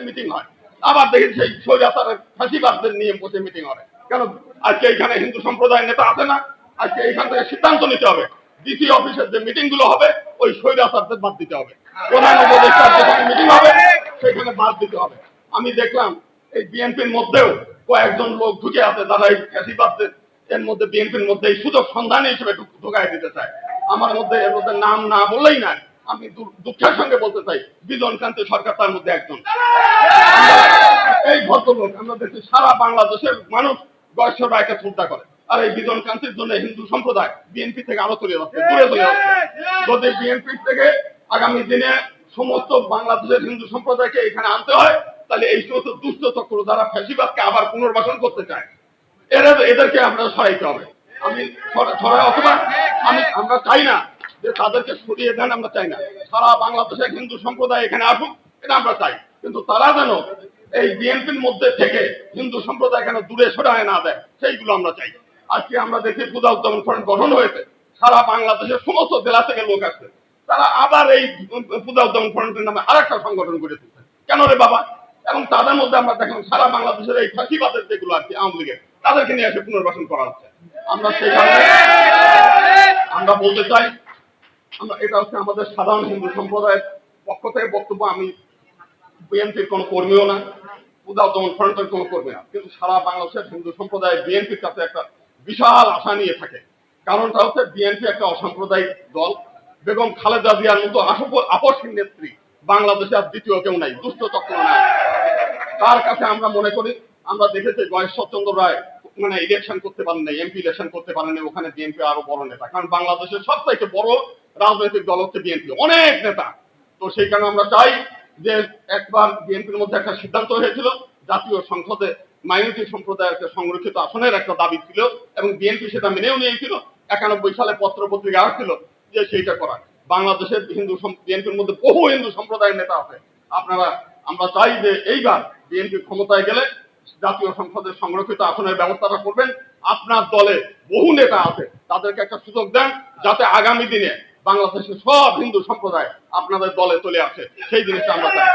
Meeting হয়, আবার দেখি সেই স্বৈরাচারের ফাঁসিবাদদের নিয়ে বসে মিটিং হয়। কেন আজকে এখানে হিন্দু সম্প্রদায়ের নেতা আছে না? আজকে এখান থেকে সিদ্ধান্ত নিতে হবে, ডিসি অফিসের যে মিটিং গুলো হবে ওই স্বৈরাচারদের বাদ দিতে হবে, প্রধান উপদেষ্টার যেখানে মিটিং হবে সেখানে বাদ দিতে হবে। আমি দেখলাম এই বিএনপির মধ্যেও কয়েকজন লোক ঢুকে আছে যারা এই ফ্যাসিবাদদের এর মধ্যে বিএনপির মধ্যে এই সুযোগ সন্ধানী হিসেবে ঢুকাই দিতে চায়। আমার মধ্যে এর মধ্যে নাম না বললেই না, আমি দুঃখের সঙ্গে বলতে চাই বিজন কান্তি সরকার তার মধ্যে একজন। এই ভদ্রলোক আমরা দেখছি সারা বাংলাদেশের মানুষ গয়েশ্বর রায়কে শ্রদ্ধা করে, আর এই বিজন কান্তির জন্য হিন্দু সম্প্রদায় বিএনপি থেকে আরো চলে যাচ্ছে, দূরে চলে যাচ্ছে। যদি বিএনপি থেকে আগামী দিনে সমস্ত বাংলাদেশের হিন্দু সম্প্রদায়কে এখানে আনতে হয়, তাহলে এই সমস্ত দুষ্ট চক্র যারা ফ্যাসিবাদকে আবার পুনর্বাসন করতে চায় এদেরকে আমরা সরাইতে হবে। আমি ছড়াই অথবা আমরা চাই না যে তাদেরকে সরিয়ে দেন, আমরা চাই না সারা বাংলাদেশের হিন্দু সম্প্রদায় এখানে আসুক, এটা আমরা চাই, কিন্তু তারা যেন এই বিএনপির মধ্যে থেকে হিন্দু সম্প্রদায় এখানে দূরে সরায় না দেয়, সেইগুলো আমরা চাই। আজকে আমরা দেখি পূজা উদ্যাপন ফ্রন্ট গঠন হয়েছে, সারা বাংলাদেশের সমস্ত জেলা থেকে লোক আসছে, তারা আবার এই পূজা উদ্যাপন ফ্রন্টের নামে আরেকটা সংগঠন করে তুলছে। কেন রে বাবা? এবং তাদের মধ্যে আমরা দেখলাম সারা বাংলাদেশের এই ফাঁসিবাদের যেগুলো আছে আওয়ামী লীগের, তাদেরকে নিয়ে এসে পুনর্বাসন করা হচ্ছে। আমরা সেই কারণে আমরা বলতে চাই, আমরা এটা হচ্ছে আমাদের সাধারণ হিন্দু সম্প্রদায়ের পক্ষ থেকে বক্তব্য। আমি বিএনপির কোনো কর্মীও না, পূজা উদ্যাপন ফ্রন্টের কোনো কর্মী না, কিন্তু সারা বাংলাদেশের হিন্দু সম্প্রদায় বিএনপির কাছে একটা বিশাল আশা নিয়ে থাকে। কারণটা হচ্ছে বিএনপি একটা অসাম্প্রদায়িক দল, বেগম খালেদা জিয়ার মতো আপসহীন নেত্রী বাংলাদেশে আর দ্বিতীয় কেউ নাই, দুষ্ট চক্র নাই। তার কাছে আমরা মনে করি, আমরা দেখেছি গয়েশ্বর চন্দ্র রায় মানে ইলেকশন করতে পারেন নাই, এমপি ইলেকশন করতে পারেন নাই, ওখানে বিএনপি আরো বড় নেতা, কারণ বাংলাদেশের সবথেকে বড় রাজনৈতিক দল হচ্ছে বিএনপি, অনেক নেতা। তো সেই কারণে আমরা চাই যে একবার বিএনপির মধ্যে একটা সিদ্ধান্ত হয়েছিল জাতীয় সংসদে মাইনরিটি সম্প্রদায়ের সংরক্ষিত আসনের একটা দাবি ছিল, এবং বিএনপি সেটা মেনেও নিয়েছিল। 91 সালে পত্র পত্রিকা আসছিল যে সেইটা করা। বাংলাদেশের হিন্দু বিএনপির মধ্যে বহু হিন্দু সম্প্রদায়ের নেতা আছে। আমরা চাই যে এইবার বিএনপি ক্ষমতায় গেলে জাতীয় সংসদের সংরক্ষিত আসনের ব্যবস্থাটা করবেন। আপনার দলে বহু নেতা আছে, তাদেরকে একটা সুযোগ দেন যাতে আগামী দিনে বাংলাদেশের সব হিন্দু সম্প্রদায় আপনাদের দলে চলে আসে, সেই জিনিসটা আমরা চাই।